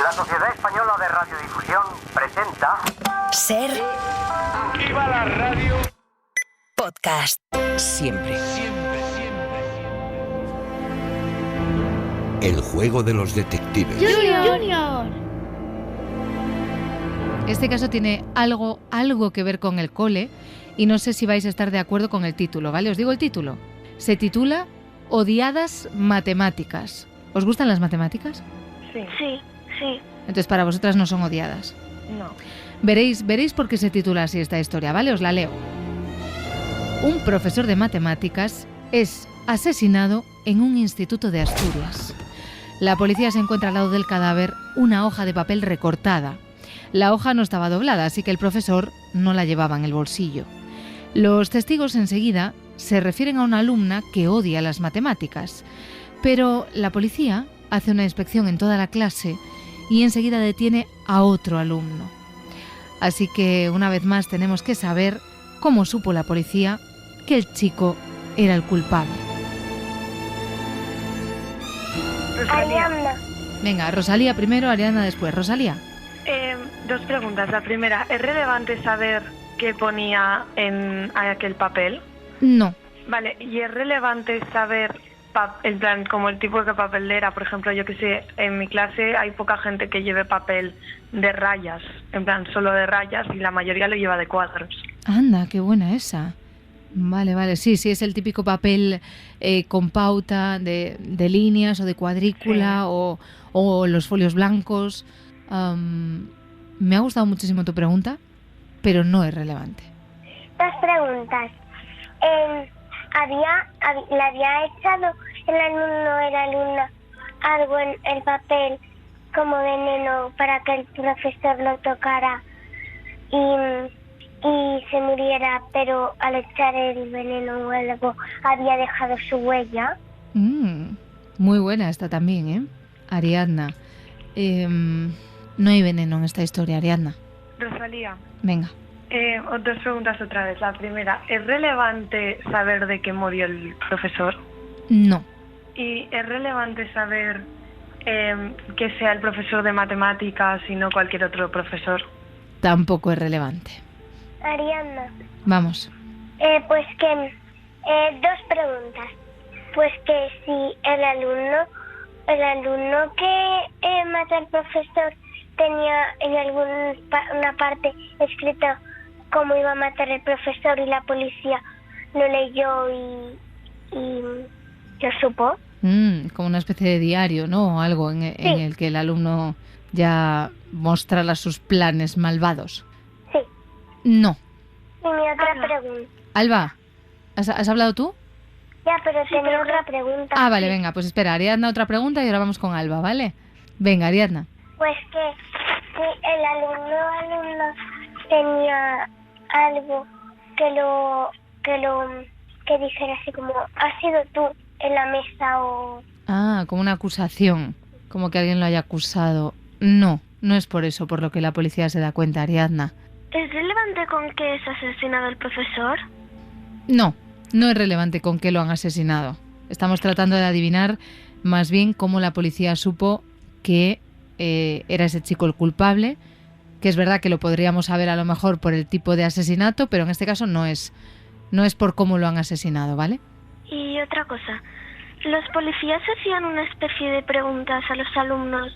La Sociedad Española de Radiodifusión presenta... Ser... ¡Viva la radio! Podcast. Siempre. El juego de los detectives. Junior. Este caso tiene algo que ver con el cole y no sé si vais a estar de acuerdo con el título, ¿vale? Os digo el título. Se titula Odiadas Matemáticas. ¿Os gustan las matemáticas? Sí. Entonces para vosotras no son odiadas. No. Veréis por qué se titula así esta historia, ¿vale? Os la leo. Un profesor de matemáticas es asesinado en un instituto de Asturias. La policía se encuentra al lado del cadáver una hoja de papel recortada. La hoja no estaba doblada, así que el profesor no la llevaba en el bolsillo. Los testigos enseguida se refieren a una alumna que odia las matemáticas, pero la policía hace una inspección en toda la clase y enseguida detiene a otro alumno. Así que una vez más tenemos que saber cómo supo la policía que el chico era el culpable. Ariadna. Venga, Rosalía primero, Ariadna después. Rosalía. Dos preguntas. La primera, ¿es relevante saber qué ponía en aquel papel? No. Vale, ¿y es relevante saber, en plan, como el tipo de papel era? Por ejemplo, yo que sé, en mi clase hay poca gente que lleve papel de rayas, en plan, solo de rayas, y la mayoría lo lleva de cuadros. Anda, qué buena esa. Vale, sí, es el típico papel con pauta de líneas o de cuadrícula, Sí. o los folios blancos. Me ha gustado muchísimo tu pregunta, pero no es relevante. Dos preguntas. ¿Le había echado el alumno o la alumna algo en el papel como veneno para que el profesor lo tocara y se muriera, pero al echar el veneno o algo había dejado su huella? Muy buena esta también, ¿eh? Ariadna. No hay veneno en esta historia, Ariadna. Rosalía, Venga. dos preguntas otra vez. La primera, ¿es relevante saber de qué murió el profesor? No. ¿Y es relevante saber que sea el profesor de matemáticas y no cualquier otro profesor? Tampoco es relevante. Ariadna. Vamos. Pues que dos preguntas. Pues que si el alumno que mató al profesor tenía en alguna parte escrito cómo iba a matar el profesor y la policía lo leyó y lo supo. Como una especie de diario, ¿no? O algo en el que el alumno ya mostrara sus planes malvados. Sí. No. Y mi otra pregunta. Alba, ¿has hablado tú? Ya, pero tenía otra pregunta. Ah, vale, venga, pues espera, Ariadna otra pregunta y ahora vamos con Alba, ¿vale? Venga, Ariadna. Pues que si el alumno tenía algo que dijera así como, ¿has sido tú en la mesa o...? Ah, como una acusación, como que alguien lo haya acusado. No es por eso por lo que la policía se da cuenta, Ariadna. ¿Es relevante con que es asesinado el profesor? No es relevante con qué lo han asesinado. Estamos tratando de adivinar más bien cómo la policía supo que era ese chico el culpable, que es verdad que lo podríamos saber a lo mejor por el tipo de asesinato, pero en este caso no es por cómo lo han asesinado, ¿vale? Y otra cosa, los policías hacían una especie de preguntas a los alumnos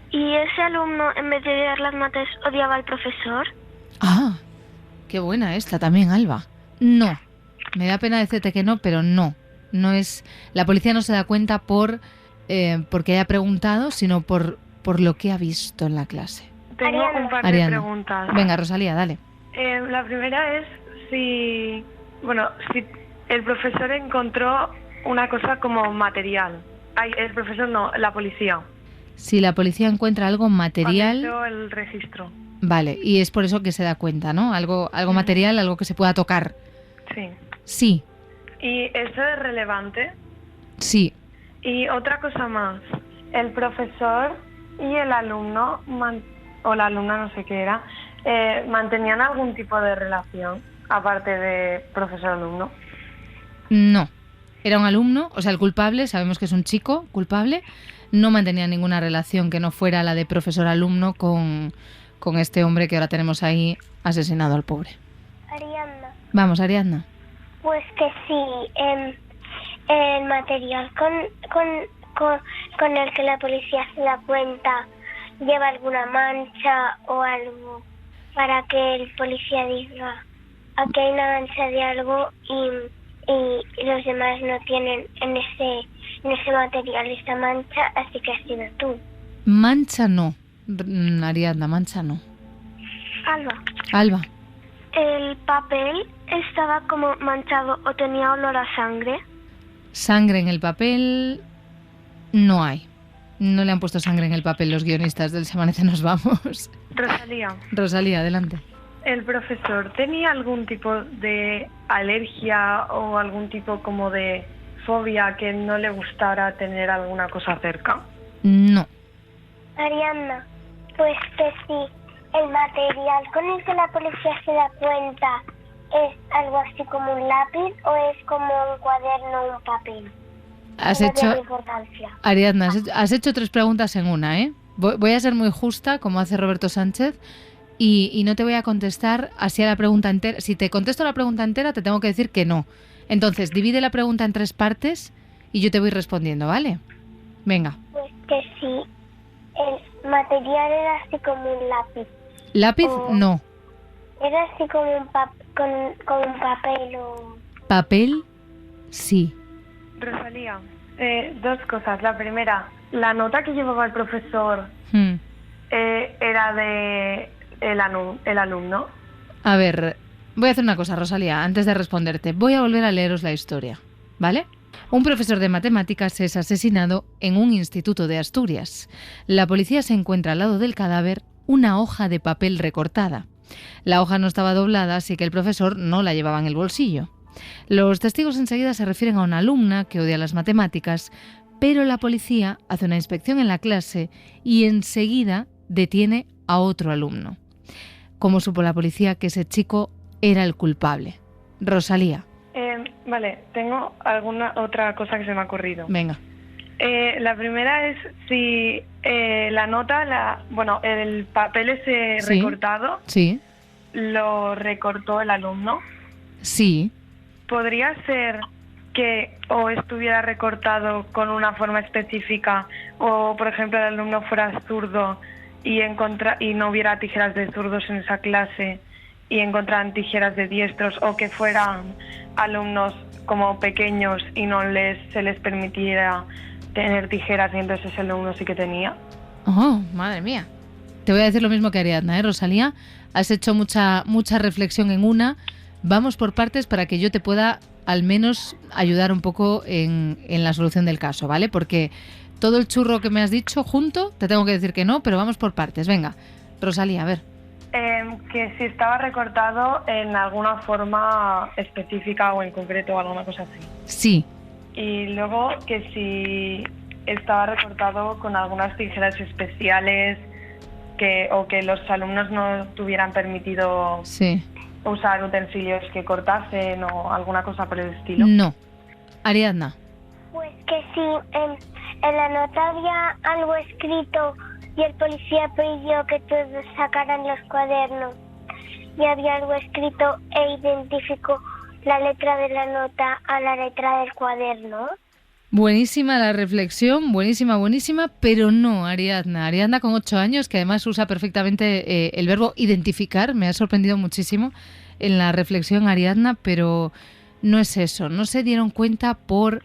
y ese alumno, en vez de odiar las mates, odiaba al profesor. Ah, qué buena esta también, Alba. No, me da pena decirte que no, pero no es. La policía no se da cuenta porque haya preguntado, sino por lo que ha visto en la clase. Tengo un par de Ariadna. preguntas. Venga, Rosalía, dale. La primera es si el profesor encontró una cosa como material. El profesor no, la policía. Si la policía encuentra algo material... Cuando hizo el registro. Vale, y es por eso que se da cuenta, ¿no? Algo material, algo que se pueda tocar. Sí. Sí. ¿Y eso es relevante? Sí. Y otra cosa más, el profesor y el alumno, o la alumna, no sé qué era, ¿mantenían algún tipo de relación, aparte de profesor-alumno? No. Era un alumno, o sea, el culpable, sabemos que es un chico culpable, no mantenía ninguna relación que no fuera la de profesor-alumno con este hombre que ahora tenemos ahí asesinado al pobre. Ariadna. Vamos, Ariadna. Pues que sí, el material con el que la policía se da cuenta lleva alguna mancha o algo para que el policía diga aquí hay una mancha de algo y los demás no tienen en ese material esa mancha, así que has sido tú. Mancha no, Ariadna, mancha no. Alba. ¿El papel estaba como manchado o tenía olor a sangre? Sangre en el papel no hay. No le han puesto sangre en el papel los guionistas del Se Amanece Nos Vamos. Rosalía, adelante. ¿El profesor tenía algún tipo de alergia o algún tipo como de fobia que no le gustara tener alguna cosa cerca? No. Ariadna, pues que sí. El material con el que la policía se da cuenta es algo así como un lápiz o es como un cuaderno o un papel. Ariadna, has hecho 3 preguntas en una, ¿eh? Voy a ser muy justa, como hace Roberto Sánchez, y no te voy a contestar así a la pregunta entera. Si te contesto la pregunta entera, te tengo que decir que no. Entonces, divide la pregunta en 3 partes y yo te voy respondiendo, ¿vale? Venga. Pues que sí. El material era así como un lápiz. ¿Lápiz? No. Era así como un papel o... ¿Papel? Sí. Rosalía, 2 cosas. La primera, la nota que llevaba el profesor era de el alumno. A ver, voy a hacer una cosa, Rosalía, antes de responderte. Voy a volver a leeros la historia, ¿vale? Un profesor de matemáticas es asesinado en un instituto de Asturias. La policía se encuentra al lado del cadáver una hoja de papel recortada. La hoja no estaba doblada, así que el profesor no la llevaba en el bolsillo. Los testigos enseguida se refieren a una alumna que odia las matemáticas, pero la policía hace una inspección en la clase y enseguida detiene a otro alumno. ¿Cómo supo la policía que ese chico era el culpable? Rosalía. Vale, tengo alguna otra cosa que se me ha ocurrido. Venga. La primera es si la nota, el papel ese recortado, sí, lo recortó el alumno. Sí. ¿Podría ser que o estuviera recortado con una forma específica o, por ejemplo, el alumno fuera zurdo y no hubiera tijeras de zurdos en esa clase y encontraran tijeras de diestros, o que fueran alumnos como pequeños y no se les permitiera tener tijeras y entonces ese alumno sí que tenía? Oh, madre mía. Te voy a decir lo mismo que Ariadna, Rosalía. Has hecho mucha reflexión en una. Vamos por partes para que yo te pueda al menos ayudar un poco en la solución del caso, ¿vale? Porque todo el churro que me has dicho junto, te tengo que decir que no, pero vamos por partes. Venga, Rosalía, a ver. Que si estaba recortado en alguna forma específica o en concreto o alguna cosa así. Sí. Y luego que si estaba recortado con algunas tijeras especiales o que los alumnos no tuvieran permitido usar utensilios que cortasen o alguna cosa por el estilo. No. Ariadna. Pues que si en la nota había algo escrito y el policía pidió que todos sacaran los cuadernos y había algo escrito e identificó la letra de la nota a la letra del cuaderno. Buenísima la reflexión, buenísima, pero no, Ariadna. Ariadna con 8 años, que además usa perfectamente el verbo identificar, me ha sorprendido muchísimo en la reflexión, Ariadna, pero no es eso, no se dieron cuenta por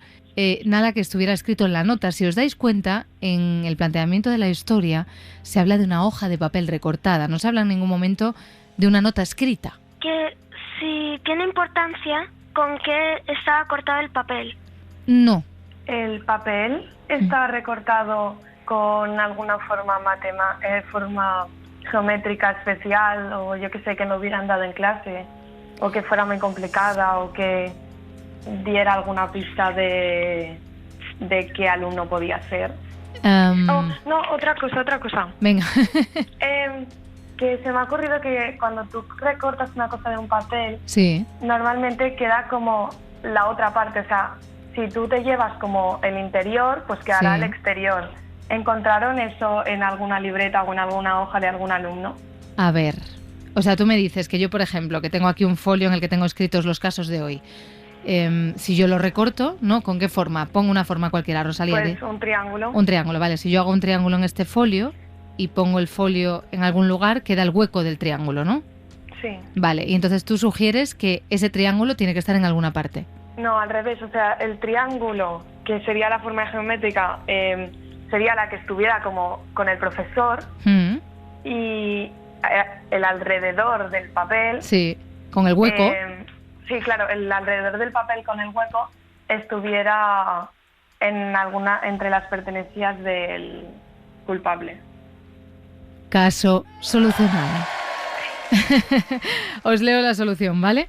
nada que estuviera escrito en la nota. Si os dais cuenta, en el planteamiento de la historia se habla de una hoja de papel recortada, no se habla en ningún momento de una nota escrita. Que si tiene importancia con qué estaba cortado el papel. No. El papel estaba recortado con alguna forma geométrica especial, o yo que sé, que no hubieran dado en clase, o que fuera muy complicada, o que diera alguna pista de qué alumno podía ser. Otra cosa. Venga. Que se me ha ocurrido que cuando tú recortas una cosa de un papel, normalmente queda como la otra parte, o sea, si tú te llevas como el interior, pues quedará el exterior. ¿Encontraron eso en alguna libreta o en alguna hoja de algún alumno? A ver, o sea, tú me dices que yo, por ejemplo, que tengo aquí un folio en el que tengo escritos los casos de hoy, si yo lo recorto, ¿no? ¿Con qué forma? Pongo una forma cualquiera, Rosalía. Pues un triángulo. Un triángulo, vale. Si yo hago un triángulo en este folio y pongo el folio en algún lugar, queda el hueco del triángulo, ¿no? Sí. Vale, y entonces tú sugieres que ese triángulo tiene que estar en alguna parte. No, al revés, o sea, el triángulo, que sería la forma geométrica, sería la que estuviera como con el profesor y el alrededor del papel. Sí, con el hueco. Sí, claro, el alrededor del papel con el hueco estuviera entre las pertenencias del culpable. Caso solucionado. Os leo la solución, ¿vale?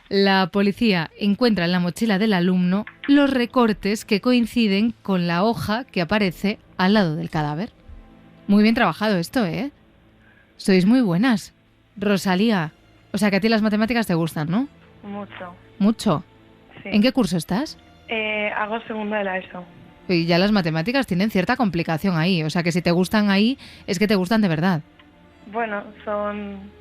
La policía encuentra en la mochila del alumno los recortes que coinciden con la hoja que aparece al lado del cadáver. Muy bien trabajado esto, ¿eh? Sois muy buenas. Rosalía, o sea que a ti las matemáticas te gustan, ¿no? Mucho. ¿Mucho? Sí. ¿En qué curso estás? Hago segundo de la ESO. Y ya las matemáticas tienen cierta complicación ahí, o sea que si te gustan ahí es que te gustan de verdad. Bueno, son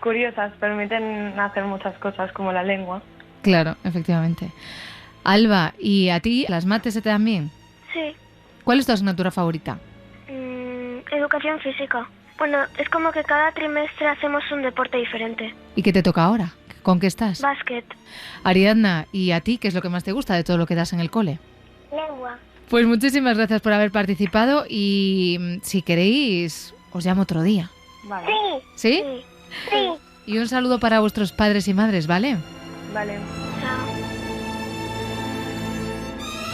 curiosas, permiten hacer muchas cosas como la lengua. Claro, efectivamente. Alba, ¿y a ti las mates se te dan bien? Sí. ¿Cuál es tu asignatura favorita? Educación física. Bueno, es como que cada trimestre hacemos un deporte diferente. ¿Y qué te toca ahora? ¿Con qué estás? Básquet. Ariadna, ¿y a ti qué es lo que más te gusta de todo lo que das en el cole? Lengua. Pues muchísimas gracias por haber participado y si queréis os llamo otro día. Vale. ¿Sí? Sí. Y un saludo para vuestros padres y madres, ¿vale? Vale. Chao.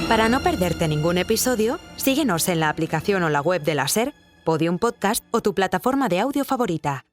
Para no perderte ningún episodio, síguenos en la aplicación o la web de la SER, Podium Podcast o tu plataforma de audio favorita.